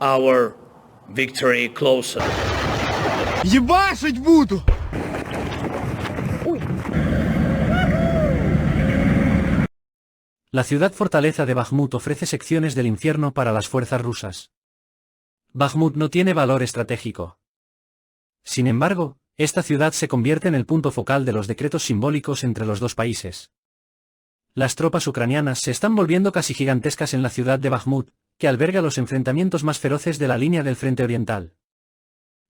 our victory closer. Ебашить буду! La ciudad fortaleza de Bakhmut ofrece secciones del infierno para las fuerzas rusas. Bakhmut no tiene valor estratégico. Sin embargo, esta ciudad se convierte en el punto focal de los decretos simbólicos entre los dos países. Las tropas ucranianas se están volviendo casi gigantescas en la ciudad de Bakhmut, que alberga los enfrentamientos más feroces de la línea del frente oriental.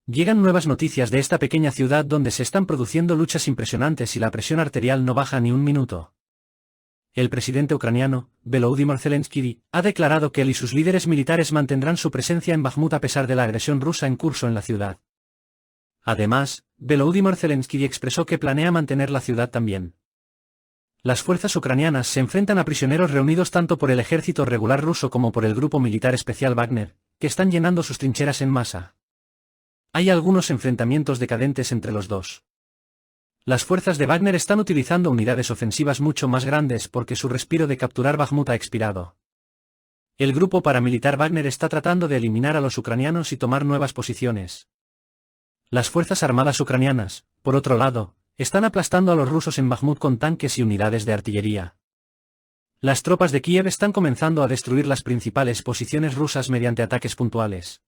Llegan nuevas noticias de esta pequeña ciudad donde se están produciendo luchas impresionantes y la presión arterial no baja ni un minuto. El presidente ucraniano, Volodymyr Zelensky, ha declarado que él y sus líderes militares mantendrán su presencia en Bakhmut a pesar de la agresión rusa en curso en la ciudad. Además, Volodymyr Zelensky expresó que planea mantener la ciudad también. Las fuerzas ucranianas se enfrentan a prisioneros reunidos tanto por el ejército regular ruso como por el grupo militar especial Wagner, que están llenando sus trincheras en masa. Hay algunos enfrentamientos decadentes entre los dos. Las fuerzas de Wagner están utilizando unidades ofensivas mucho más grandes porque su respiro de capturar Bakhmut ha expirado. El grupo paramilitar Wagner está tratando de eliminar a los ucranianos y tomar nuevas posiciones. Las fuerzas armadas ucranianas, por otro lado, están aplastando a los rusos en Bakhmut con tanques y unidades de artillería. Las tropas de Kiev están comenzando a destruir las principales posiciones rusas mediante ataques puntuales.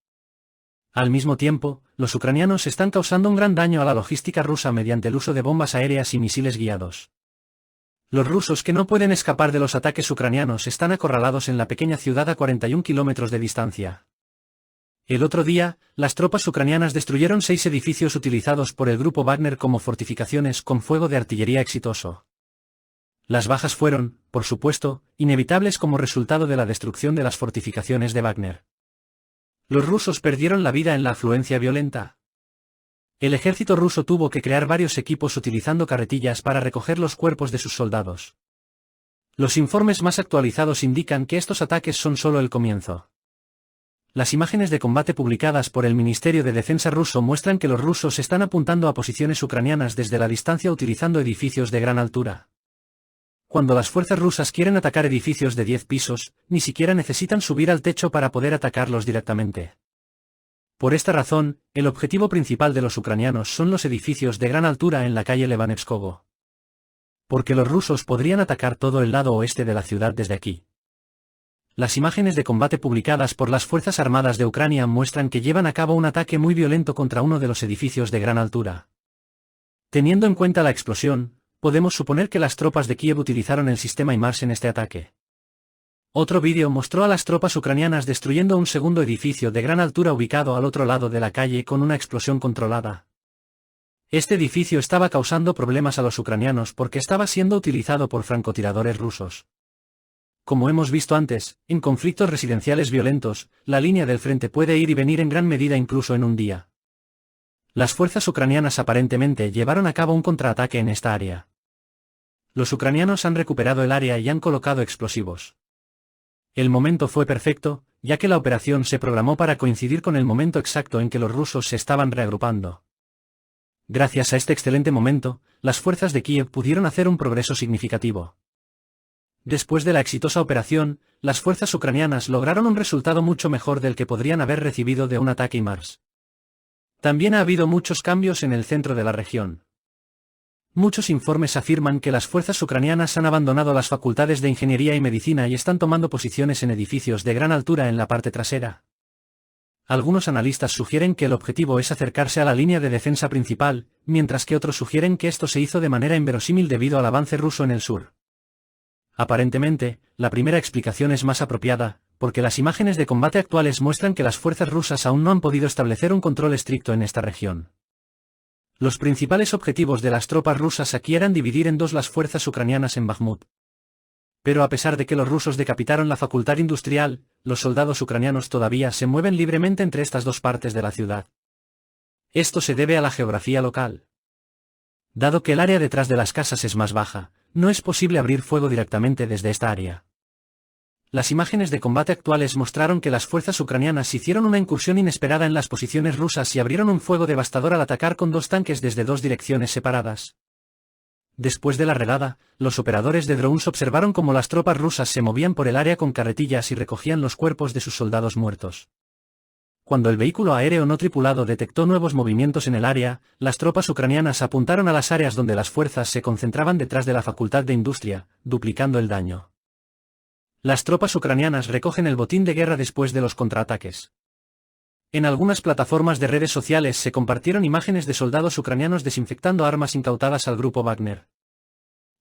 Al mismo tiempo, los ucranianos están causando un gran daño a la logística rusa mediante el uso de bombas aéreas y misiles guiados. Los rusos que no pueden escapar de los ataques ucranianos están acorralados en la pequeña ciudad a 41 kilómetros de distancia. El otro día, las tropas ucranianas destruyeron 6 edificios utilizados por el grupo Wagner como fortificaciones con fuego de artillería exitoso. Las bajas fueron, por supuesto, inevitables como resultado de la destrucción de las fortificaciones de Wagner. Los rusos perdieron la vida en la afluencia violenta. El ejército ruso tuvo que crear varios equipos utilizando carretillas para recoger los cuerpos de sus soldados. Los informes más actualizados indican que estos ataques son solo el comienzo. Las imágenes de combate publicadas por el Ministerio de Defensa ruso muestran que los rusos están apuntando a posiciones ucranianas desde la distancia utilizando edificios de gran altura. Cuando las fuerzas rusas quieren atacar edificios de 10 pisos, ni siquiera necesitan subir al techo para poder atacarlos directamente. Por esta razón, el objetivo principal de los ucranianos son los edificios de gran altura en la calle Levanevskogo. Porque los rusos podrían atacar todo el lado oeste de la ciudad desde aquí. Las imágenes de combate publicadas por las Fuerzas Armadas de Ucrania muestran que llevan a cabo un ataque muy violento contra uno de los edificios de gran altura. Teniendo en cuenta la explosión, podemos suponer que las tropas de Kiev utilizaron el sistema HIMARS en este ataque. Otro vídeo mostró a las tropas ucranianas destruyendo un segundo edificio de gran altura ubicado al otro lado de la calle con una explosión controlada. Este edificio estaba causando problemas a los ucranianos porque estaba siendo utilizado por francotiradores rusos. Como hemos visto antes, en conflictos residenciales violentos, la línea del frente puede ir y venir en gran medida incluso en un día. Las fuerzas ucranianas aparentemente llevaron a cabo un contraataque en esta área. Los ucranianos han recuperado el área y han colocado explosivos. El momento fue perfecto, ya que la operación se programó para coincidir con el momento exacto en que los rusos se estaban reagrupando. Gracias a este excelente momento, las fuerzas de Kiev pudieron hacer un progreso significativo. Después de la exitosa operación, las fuerzas ucranianas lograron un resultado mucho mejor del que podrían haber recibido de un ataque HIMARS. También ha habido muchos cambios en el centro de la región. Muchos informes afirman que las fuerzas ucranianas han abandonado las facultades de ingeniería y medicina y están tomando posiciones en edificios de gran altura en la parte trasera. Algunos analistas sugieren que el objetivo es acercarse a la línea de defensa principal, mientras que otros sugieren que esto se hizo de manera inverosímil debido al avance ruso en el sur. Aparentemente, la primera explicación es más apropiada, porque las imágenes de combate actuales muestran que las fuerzas rusas aún no han podido establecer un control estricto en esta región. Los principales objetivos de las tropas rusas aquí eran dividir en dos las fuerzas ucranianas en Bakhmut. Pero a pesar de que los rusos decapitaron la facultad industrial, los soldados ucranianos todavía se mueven libremente entre estas dos partes de la ciudad. Esto se debe a la geografía local. Dado que el área detrás de las casas es más baja, no es posible abrir fuego directamente desde esta área. Las imágenes de combate actuales mostraron que las fuerzas ucranianas hicieron una incursión inesperada en las posiciones rusas y abrieron un fuego devastador al atacar con dos tanques desde dos direcciones separadas. Después de la redada, los operadores de drones observaron cómo las tropas rusas se movían por el área con carretillas y recogían los cuerpos de sus soldados muertos. Cuando el vehículo aéreo no tripulado detectó nuevos movimientos en el área, las tropas ucranianas apuntaron a las áreas donde las fuerzas se concentraban detrás de la Facultad de Industria, duplicando el daño. Las tropas ucranianas recogen el botín de guerra después de los contraataques. En algunas plataformas de redes sociales se compartieron imágenes de soldados ucranianos desinfectando armas incautadas al grupo Wagner.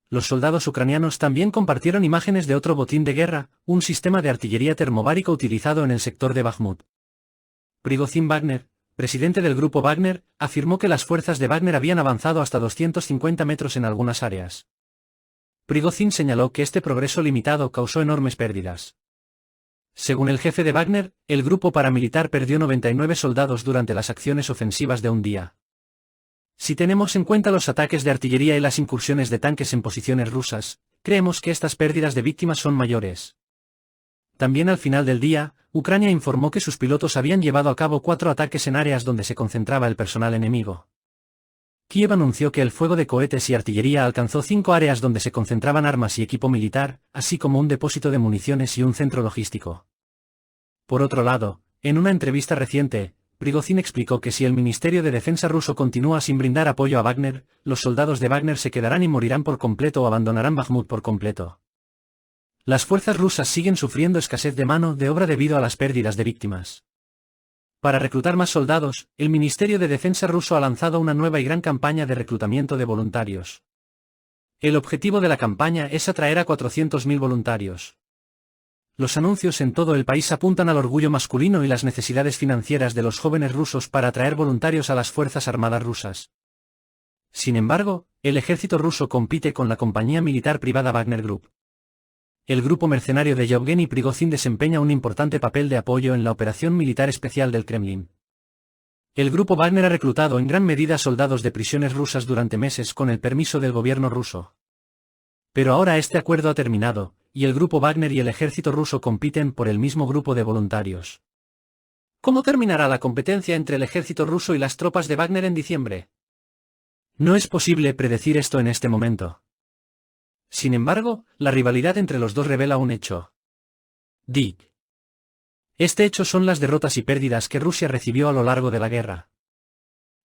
Los soldados ucranianos también compartieron imágenes de otro botín de guerra, un sistema de artillería termobárica utilizado en el sector de Bakhmut. Prigozhin Wagner, presidente del grupo Wagner, afirmó que las fuerzas de Wagner habían avanzado hasta 250 metros en algunas áreas. Prigozhin señaló que este progreso limitado causó enormes pérdidas. Según el jefe de Wagner, el grupo paramilitar perdió 99 soldados durante las acciones ofensivas de un día. Si tenemos en cuenta los ataques de artillería y las incursiones de tanques en posiciones rusas, creemos que estas pérdidas de víctimas son mayores. También al final del día, Ucrania informó que sus pilotos habían llevado a cabo 4 ataques en áreas donde se concentraba el personal enemigo. Kiev anunció que el fuego de cohetes y artillería alcanzó 5 áreas donde se concentraban armas y equipo militar, así como un depósito de municiones y un centro logístico. Por otro lado, en una entrevista reciente, Prigozhin explicó que si el Ministerio de Defensa ruso continúa sin brindar apoyo a Wagner, los soldados de Wagner se quedarán y morirán por completo o abandonarán Bakhmut por completo. Las fuerzas rusas siguen sufriendo escasez de mano de obra debido a las pérdidas de víctimas. Para reclutar más soldados, el Ministerio de Defensa ruso ha lanzado una nueva y gran campaña de reclutamiento de voluntarios. El objetivo de la campaña es atraer a 400.000 voluntarios. Los anuncios en todo el país apuntan al orgullo masculino y las necesidades financieras de los jóvenes rusos para atraer voluntarios a las Fuerzas Armadas rusas. Sin embargo, el ejército ruso compite con la compañía militar privada Wagner Group. El grupo mercenario de Yevgeny Prigozhin desempeña un importante papel de apoyo en la operación militar especial del Kremlin. El grupo Wagner ha reclutado en gran medida soldados de prisiones rusas durante meses con el permiso del gobierno ruso. Pero ahora este acuerdo ha terminado, y el grupo Wagner y el ejército ruso compiten por el mismo grupo de voluntarios. ¿Cómo terminará la competencia entre el ejército ruso y las tropas de Wagner en diciembre? No es posible predecir esto en este momento. Sin embargo, la rivalidad entre los dos revela un hecho. Dick. Este hecho son las derrotas y pérdidas que Rusia recibió a lo largo de la guerra.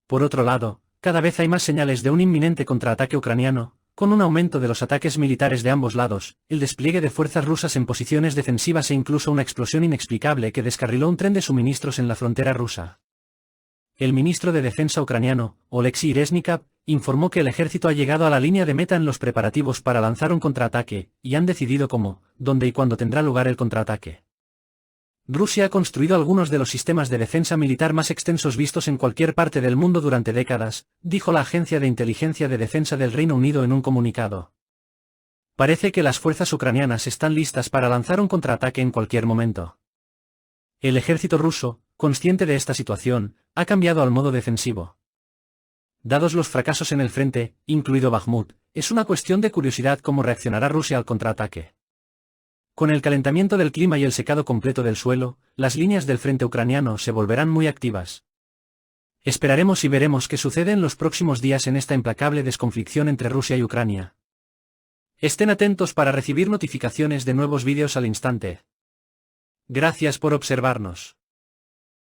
Por otro lado, cada vez hay más señales de un inminente contraataque ucraniano, con un aumento de los ataques militares de ambos lados, el despliegue de fuerzas rusas en posiciones defensivas e incluso una explosión inexplicable que descarriló un tren de suministros en la frontera rusa. El ministro de Defensa ucraniano, Oleksiy Reznikov, informó que el ejército ha llegado a la línea de meta en los preparativos para lanzar un contraataque, y han decidido cómo, dónde y cuándo tendrá lugar el contraataque. Rusia ha construido algunos de los sistemas de defensa militar más extensos vistos en cualquier parte del mundo durante décadas, dijo la Agencia de Inteligencia de Defensa del Reino Unido en un comunicado. Parece que las fuerzas ucranianas están listas para lanzar un contraataque en cualquier momento. El ejército ruso, consciente de esta situación, ha cambiado al modo defensivo. Dados los fracasos en el frente, incluido Bakhmut, es una cuestión de curiosidad cómo reaccionará Rusia al contraataque. Con el calentamiento del clima y el secado completo del suelo, las líneas del frente ucraniano se volverán muy activas. Esperaremos y veremos qué sucede en los próximos días en esta implacable desconflicción entre Rusia y Ucrania. Estén atentos para recibir notificaciones de nuevos vídeos al instante. Gracias por observarnos.